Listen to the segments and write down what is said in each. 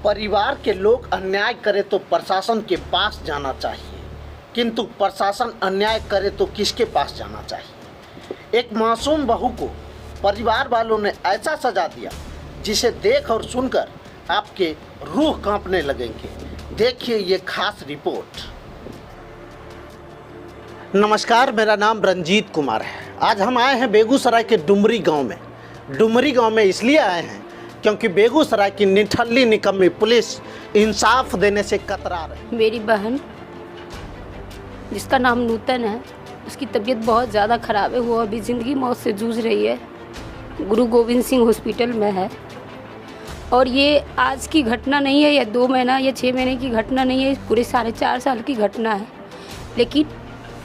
परिवार के लोग अन्याय करे तो प्रशासन के पास जाना चाहिए, किंतु प्रशासन अन्याय करे तो किसके पास जाना चाहिए। एक मासूम बहू को परिवार वालों ने ऐसा सजा दिया जिसे देख और सुनकर आपके रूह कांपने लगेंगे। देखिए ये खास रिपोर्ट। नमस्कार, मेरा नाम रंजीत कुमार है। आज हम आए हैं बेगूसराय के डुमरी गांव में। डुमरी गांव में इसलिए आए हैं क्योंकि बेगूसराय की निठल्ली निकम्मी पुलिस इंसाफ देने से कतरा रही। मेरी बहन जिसका नाम नूतन है, उसकी तबीयत बहुत ज़्यादा ख़राब है। वो अभी ज़िंदगी मौत से जूझ रही है। गुरु गोविंद सिंह हॉस्पिटल में है। और ये आज की घटना नहीं है, या 2 महीना या 6 महीने की घटना नहीं है, पूरे 4.5 साल की घटना है। लेकिन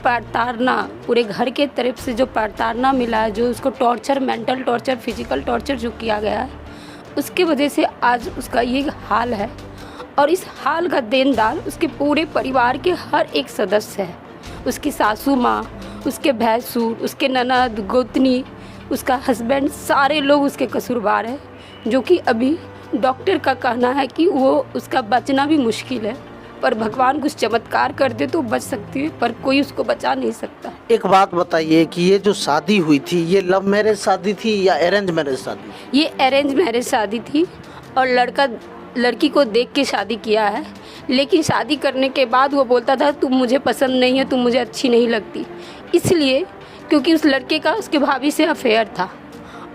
प्रताड़ना पूरे घर के तरफ से जो प्रताड़ना मिला है, जो उसको torture, mental torture, physical torture जो किया गया है, उसके वजह से आज उसका ये हाल है। और इस हाल का देनदार उसके पूरे परिवार के हर एक सदस्य है। उसकी सासू माँ, उसके भैंसुर, उसके ननद, गोतनी, उसका हस्बैंड, सारे लोग उसके कसूरवार हैं। जो कि अभी डॉक्टर का कहना है कि वो उसका बचना भी मुश्किल है, पर भगवान कुछ चमत्कार कर दे तो बच सकती है, पर कोई उसको बचा नहीं सकता। एक बात बताइए कि ये जो शादी हुई थी, ये लव मैरिज शादी थी या अरेंज मैरिज शादी? ये अरेंज मैरिज शादी थी और लड़का लड़की को देख के शादी किया है। लेकिन शादी करने के बाद वो बोलता था तुम मुझे पसंद नहीं है, तुम मुझे अच्छी नहीं लगती, इसलिए क्योंकि उस लड़के का उसके भाभी से अफेयर था।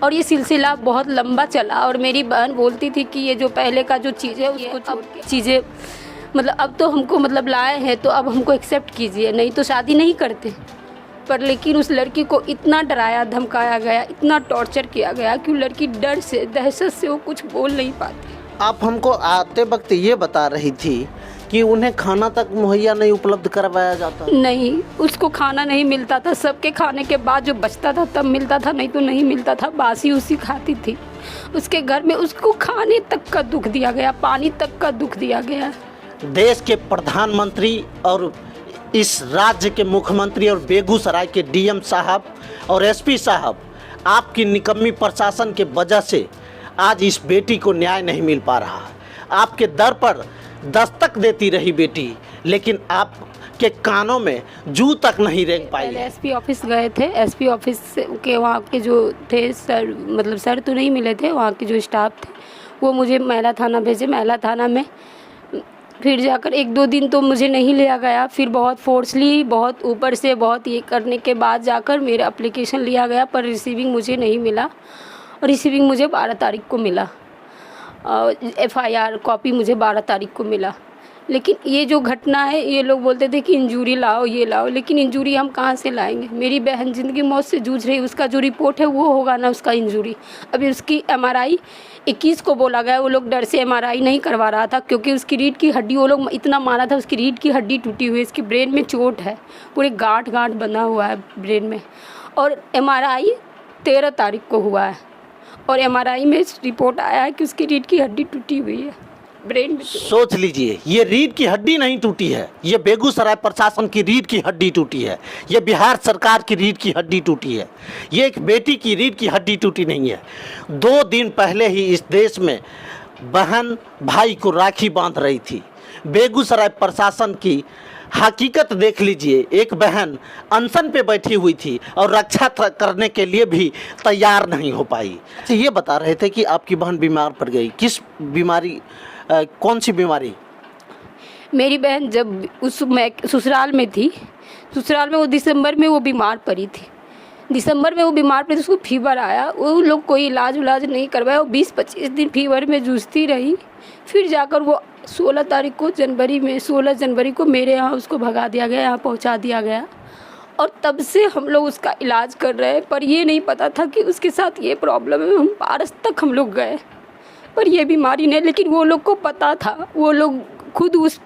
और ये सिलसिला बहुत लंबा चला। और मेरी बहन बोलती थी कि ये जो पहले का जो चीज़ है उसको छोड़ के चीज़ें, मतलब अब तो हमको मतलब लाए हैं तो अब हमको एक्सेप्ट कीजिए, नहीं तो शादी नहीं करते। पर लेकिन उस लड़की को इतना डराया धमकाया गया, इतना टॉर्चर किया गया कि लड़की डर से, दहशत से वो कुछ बोल नहीं पाती। आप हमको आते वक्त ये बता रही थी कि उन्हें खाना तक मुहैया नहीं उपलब्ध करवाया जाता? नहीं, उसको खाना नहीं मिलता था। सबके खाने के बाद जो बचता था तब मिलता था, नहीं तो नहीं मिलता था। बासी उसी खाती थी। उसके घर में उसको खाने तक का दुख दिया गया, पानी तक का दुख दिया गया। देश के प्रधानमंत्री और इस राज्य के मुख्यमंत्री और बेगूसराय के डीएम साहब और एसपी साहब, आपकी निकम्मी प्रशासन के वजह से आज इस बेटी को न्याय नहीं मिल पा रहा। आपके दर पर दस्तक देती रही बेटी, लेकिन आपके कानों में जू तक नहीं रेंग पाई। एसपी ऑफिस गए थे। एसपी ऑफिस के वहाँ के जो थे सर, मतलब सर तो नहीं मिले थे, वहाँ के जो स्टाफ थे वो मुझे महिला थाना भेजे। महिला थाना में फिर जाकर 1-2 दिन तो मुझे नहीं लिया गया। फिर बहुत फोर्सली, बहुत ऊपर से, बहुत ये करने के बाद जाकर मेरा एप्लीकेशन लिया गया, पर रिसीविंग मुझे नहीं मिला। और रिसीविंग मुझे 12 तारीख को मिला। FIR कॉपी मुझे 12 तारीख को मिला। लेकिन ये जो घटना है, ये लोग बोलते थे कि इंजूरी लाओ, ये लाओ, लेकिन इंजूरी हम कहाँ से लाएंगे? मेरी बहन ज़िंदगी मौत से जूझ रही है। उसका जो रिपोर्ट है वो होगा ना उसका इंजूरी। अभी उसकी MRI 21 को बोला गया। वो लोग डर से MRI नहीं करवा रहा था, क्योंकि उसकी रीढ़ की हड्डी, वो लोग इतना माना था, उसकी रीढ़ की हड्डी टूटी हुई है, इसकी ब्रेन में चोट है, पूरे गांठ गांठ बना हुआ है ब्रेन में। और MRI 13 तारीख को हुआ है, और MRI में रिपोर्ट आया है कि उसकी रीढ़ की हड्डी टूटी हुई है, ब्रेन में। सोच लीजिए, ये रीढ़ की हड्डी नहीं टूटी है, ये बेगूसराय प्रशासन की रीढ़ की हड्डी टूटी है, ये बिहार सरकार की रीढ़ की हड्डी टूटी है, ये एक बेटी की रीढ़ की हड्डी टूटी नहीं है। 2 दिन पहले ही इस देश में बहन भाई को राखी बांध रही थी। बेगूसराय प्रशासन की हकीकत देख लीजिए। एक बहन अनशन पे बैठी हुई थी और रक्षा करने के लिए भी तैयार नहीं हो पाई। ये बता रहे थे कि आपकी बहन बीमार पड़ गई। किस बीमारी, कौन सी बीमारी? मेरी बहन जब ससुराल में थी, ससुराल में वो दिसंबर में वो बीमार पड़ी थी। दिसंबर में वो बीमार पड़ी, उसको फीवर आया। वो लोग कोई इलाज नहीं करवाया। वो 20-25 दिन फीवर में जूझती रही। फिर जाकर वो 16 तारीख को, 16 जनवरी को मेरे यहाँ उसको भगा दिया गया, यहाँ पहुँचा दिया गया। और तब से हम लोग उसका इलाज कर रहे हैं, पर ये नहीं पता था कि उसके साथ ये प्रॉब्लम है। हम पारस तक हम लोग गए, पर ये बीमारी नहीं, लेकिन वो लोग को पता था। वो लोग खुद उस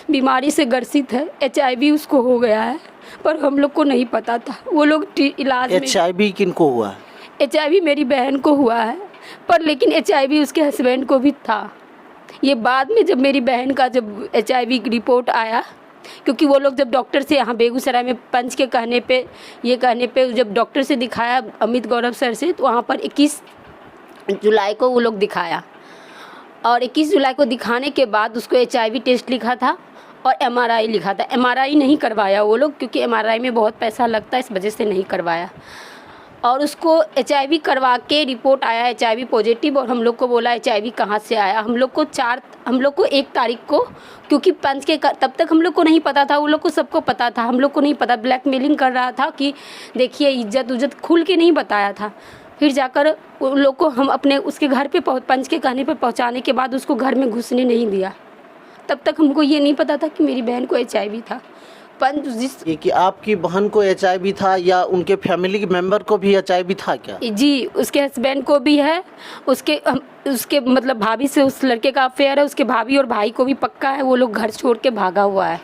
बीमारी से ग्रसित है। HIV उसको हो गया है, पर हम लोग को नहीं पता था। वो लोग इलाज में। HIV किनको हुआ? HIV मेरी बहन को हुआ है, पर लेकिन HIV उसके हस्बैंड को भी था। ये बाद में जब मेरी बहन का जब HIV रिपोर्ट आया, क्योंकि वो लोग जब डॉक्टर से यहाँ बेगूसराय में पंच के कहने पे जब डॉक्टर से दिखाया, अमित गौरव सर से, तो वहाँ पर 21 जुलाई को वो लोग दिखाया। और 21 जुलाई को दिखाने के बाद उसको HIV टेस्ट लिखा था और MRI लिखा था। MRI नहीं करवाया वो लोग, क्योंकि MRI में बहुत पैसा लगता है, इस वजह से नहीं करवाया। और उसको HIV करवा के रिपोर्ट आया HIV पॉजिटिव, और हम लोग को बोला HIV कहाँ से आया। हम लोग को 1 तारीख को, क्योंकि पंच के तब तक हम लोग को नहीं पता था, वो लोग को सबको पता था, हम लोग को नहीं पता। ब्लैकमेलिंग कर रहा था कि देखिए इज्जत खुल के नहीं बताया था। फिर जाकर उन लोग को हम अपने उसके घर पे पंच के कहने पे पहुंचाने के बाद उसको घर में घुसने नहीं दिया। तब तक हमको ये नहीं पता था कि मेरी बहन को HIV था। पंच ये कि आपकी बहन को HIV था या उनके फैमिली के मेंबर को भी HIV था क्या? जी, उसके हस्बैंड को भी है, उसके मतलब भाभी से उस लड़के का अफेयर है, उसके भाभी और भाई को भी पक्का है। वो लोग घर छोड़ के भागा हुआ है।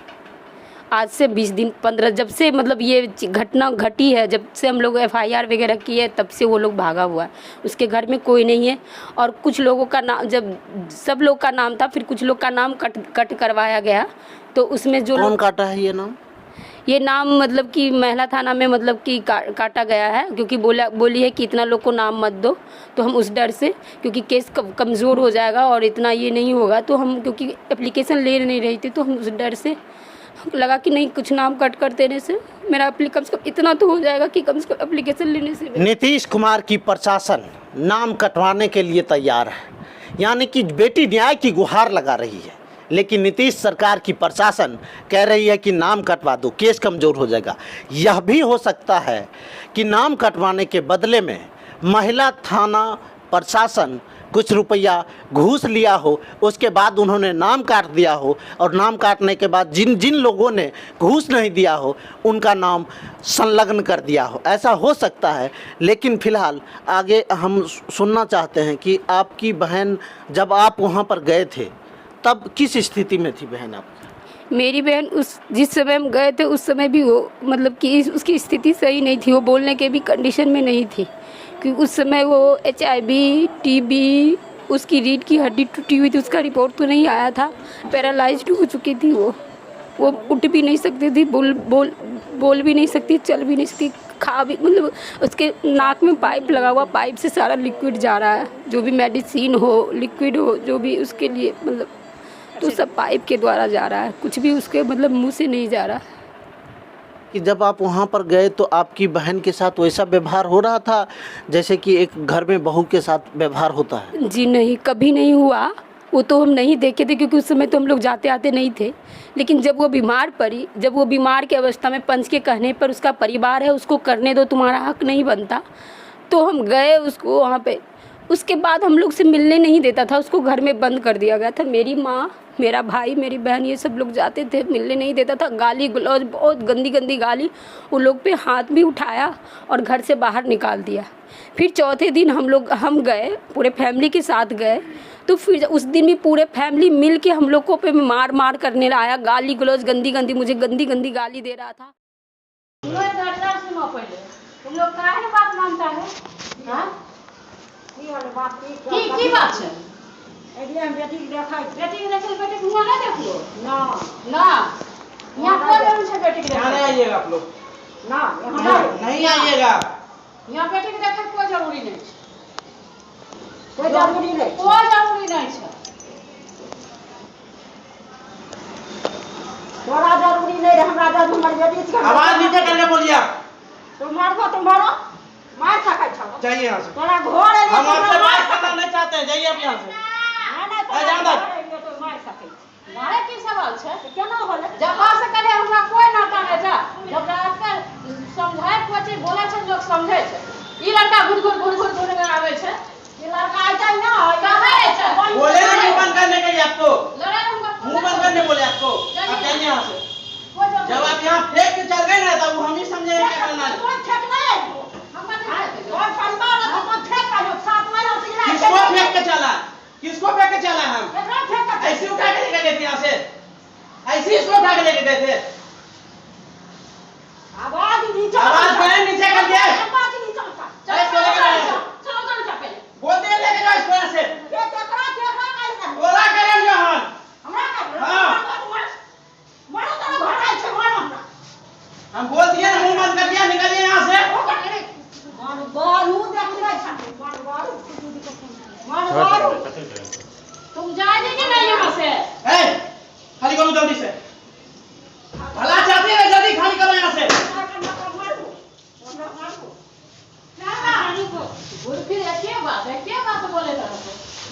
आज से 20 दिन 15 जब से मतलब ये घटना घटी है, जब से हम लोग FIR वगैरह किए, तब से वो लोग भागा हुआ है। उसके घर में कोई नहीं है। और कुछ लोगों का नाम, जब सब लोग का नाम था, फिर कुछ लोग का नाम कट करवाया गया। तो उसमें जो कौन काटा है ये नाम मतलब कि महिला थाना में मतलब कि काटा गया है, क्योंकि बोली है कि इतना लोग को नाम मत दो। तो हम उस डर से, क्योंकि केस कमज़ोर हो जाएगा और इतना ये नहीं होगा, तो हम क्योंकि एप्लीकेशन ले नहीं रही थी, तो हम उस डर से लगा कि नहीं, कुछ नाम कट कर देने से मेरा कम से कम इतना तो हो जाएगा कि कम से कम एप्लीकेशन लेने से। नीतीश कुमार की प्रशासन नाम कटवाने के लिए तैयार है, यानी कि बेटी न्याय की गुहार लगा रही है। लेकिन नीतीश सरकार की प्रशासन कह रही है कि नाम कटवा दो, केस कमज़ोर हो जाएगा। यह भी हो सकता है कि नाम कटवाने के बदले में महिला थाना प्रशासन कुछ रुपया घूस लिया हो, उसके बाद उन्होंने नाम काट दिया हो, और नाम काटने के बाद जिन लोगों ने घूस नहीं दिया हो उनका नाम संलग्न कर दिया हो। ऐसा हो सकता है। लेकिन फ़िलहाल आगे हम सुनना चाहते हैं कि आपकी बहन, जब आप वहाँ पर गए थे तब किस स्थिति में थी बहन आपकी? मेरी बहन जिस समय हम गए थे उस समय भी वो मतलब कि उसकी स्थिति सही नहीं थी, वो बोलने के भी कंडीशन में नहीं थी, क्योंकि उस समय वो HIV TB, उसकी रीढ़ की हड्डी टूटी हुई थी, उसका रिपोर्ट तो नहीं आया था। पैरालाइज्ड हो चुकी थी वो उठ भी नहीं सकती थी, बोल भी नहीं सकती, चल भी नहीं सकती, खा भी, मतलब उसके नाक में पाइप लगा हुआ, पाइप से सारा लिक्विड जा रहा है, जो भी मेडिसिन हो, लिक्विड हो, जो भी उसके लिए मतलब, तो सब पाइप के द्वारा जा रहा है, कुछ भी उसके मतलब मुंह से नहीं जा रहा। कि जब आप वहाँ पर गए तो आपकी बहन के साथ वैसा व्यवहार हो रहा था जैसे कि एक घर में बहू के साथ व्यवहार होता है? जी नहीं, कभी नहीं हुआ। वो तो हम नहीं देखे थे, क्योंकि उस समय तो हम लोग जाते आते नहीं थे। लेकिन जब वो बीमार पड़ी, जब वो बीमार की अवस्था में पंच के कहने पर उसका परिवार है उसको करने दो, तुम्हारा हक नहीं बनता, तो हम गए उसको वहाँ पे। उसके बाद हम लोग से मिलने नहीं देता था, उसको घर में बंद कर दिया गया था। मेरी माँ, मेरा भाई, मेरी बहन, ये सब लोग जाते थे, मिलने नहीं देता था। गाली गलौज, बहुत गंदी गंदी गाली, वो लोग पे हाथ भी उठाया और घर से बाहर निकाल दिया। फिर चौथे दिन हम गए, पूरे फैमिली के साथ गए, तो फिर उस दिन भी पूरे फैमिली मिल के हम लोग को पे मार करने आया, गाली गलौज, गंदी गंदी, मुझे गंदी गंदी गाली दे रहा था। तुम लोग काहे बात मानता है? हाँ? की बात है? हम बेटी के देखा, बेटी के हुआ ना देख लो ना ना, यहाँ कौन से बेटी के यहाँ नहीं आइएगा आप लोग, ना नहीं आइएगा। यहाँ बेटी के देखा कोई जरूरी नहीं, कोई जरूरी नहीं, कोई जरूरी नहीं है। तोरा जरूरी नहीं रहे, हमरा जरूरी, हमारी बेटी के आवाज नीचे करके बोलिए आप। तुम मारो मार सकै छौ, जाइए यहाँ से। तोरा घर है, हम आपसे बात करना नहीं चाहते हैं, जाइए आप यहाँ से। तो मार सकै मारे की सवाल है? केना होले? जब से करे हमरा कोई नाता नहीं जा, जब रात समझाए कोची बोले छे लोग समझे छे। ई लड़का घुर में आवे छे, ये लड़का आइता ना, कहे छे बोले ना मुंह बंद करने के लिए आपको, लड़ाई हमको मुंह बंद करने बोले आपको। आप जाइए यहाँ से। जब आप यहाँ फेंक के चल गए ना, तब हम ही समझेंगे क्या करना है। कोई ठेक नहीं, हम नहीं और परिवार है, तो ठेक का जो साथ में हो सिगरा किसको फेंक के चला? किसको फेंक के चला? हम केकरा ठेक का ऐसे उठा के लेके गए थे यहाँ से, ऐसे इसको उठा के लेके गए थे। आवाज नीचे, आवाज पहले नीचे कर दिया, आवाज नीचे कर, इसको लेके जाओ। चलो पहले बोल दिए लेके जाओ इसको यहाँ से। ये केकरा कर, बोला करेंगे हम। हमरा कर, हाँ। मारो तो घर आइ छे, मारो हमरा। हम बोल दिए ना, मुंह बंद कर दिया, निकलिए यहाँ से। बारू देख ले छे, बारू तुम से। ए, खाली करो जल्दी से। भला चाहती है जल्दी खाली करो यहाँ से। घूर फिर क्या बात बोले था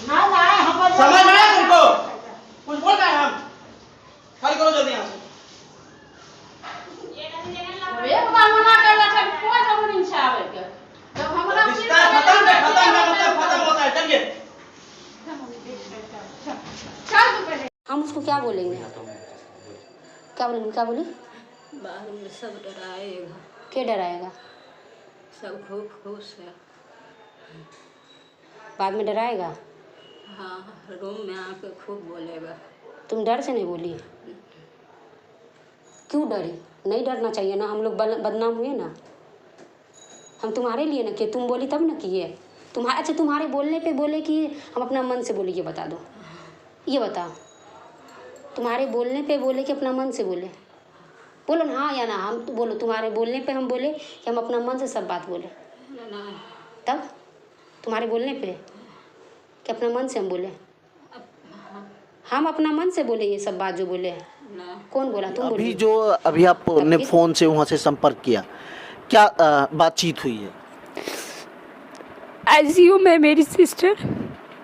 समझ में आया तुमको? कुछ बोल रहे हैं हम? खाली करो जल्दी यहाँ से। एक बार मना कर रहा था कोई जरूरी नहीं आवे के जब हमरा रिश्ता खत्म है मतलब खत्म होता है। चलिए चल तू पहले। हम उसको क्या बोलेंगे? क्या बोलेंगे? क्या बोले? बाहर में सब डराएगा, क्या डराएगा? सब खूब खुश है। बाद में डराएगा? हाँ, रूम में आके खूब बोलेगा। तुम डर से नहीं बोली? क्यों डरी? नहीं डरना चाहिए ना, हम लोग बदनाम हुए ना। हम तुम्हारे लिए ना किए, तुम बोली तब ना किए। तुम्हारे अच्छा तुम्हारे बोलने पे बोले कि हम अपना मन से बोले, ये बता दो, ये बताओ। तुम्हारे बोलने पे बोले कि अपना मन से बोले? बोलो ना हाँ या ना। हम तो बोलो तुम्हारे बोलने पे हम बोले कि हम अपना मन से सब बात बोले? तब तुम्हारे बोलने पे कि अपना मन से हम बोले? हम अपना मन से बोले ये सब बात जो बोले? कौन बोला? तुम बोली? अभी आपने फोन से वहाँ से संपर्क किया, क्या बातचीत हुई है? आईसीयू में मेरी सिस्टर,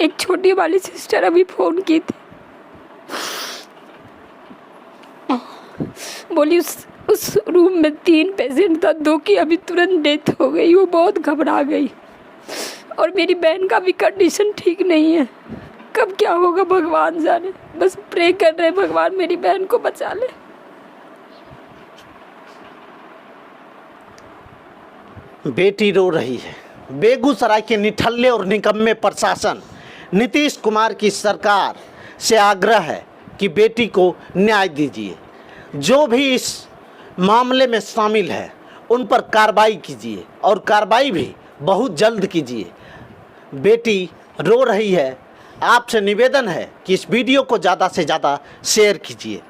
एक छोटी वाली सिस्टर अभी फ़ोन की थी, बोली उस रूम में 3 पेशेंट था, 2 की अभी तुरंत डेथ हो गई। वो बहुत घबरा गई और मेरी बहन का भी कंडीशन ठीक नहीं है। कब क्या होगा भगवान जाने। बस प्रे कर रहे भगवान मेरी बहन को बचा ले। बेटी रो रही है। बेगूसराय के निठल्ले और निकम्मे प्रशासन नीतीश कुमार की सरकार से आग्रह है कि बेटी को न्याय दीजिए। जो भी इस मामले में शामिल है उन पर कार्रवाई कीजिए और कार्रवाई भी बहुत जल्द कीजिए। बेटी रो रही है। आपसे निवेदन है कि इस वीडियो को ज़्यादा से ज़्यादा शेयर कीजिए।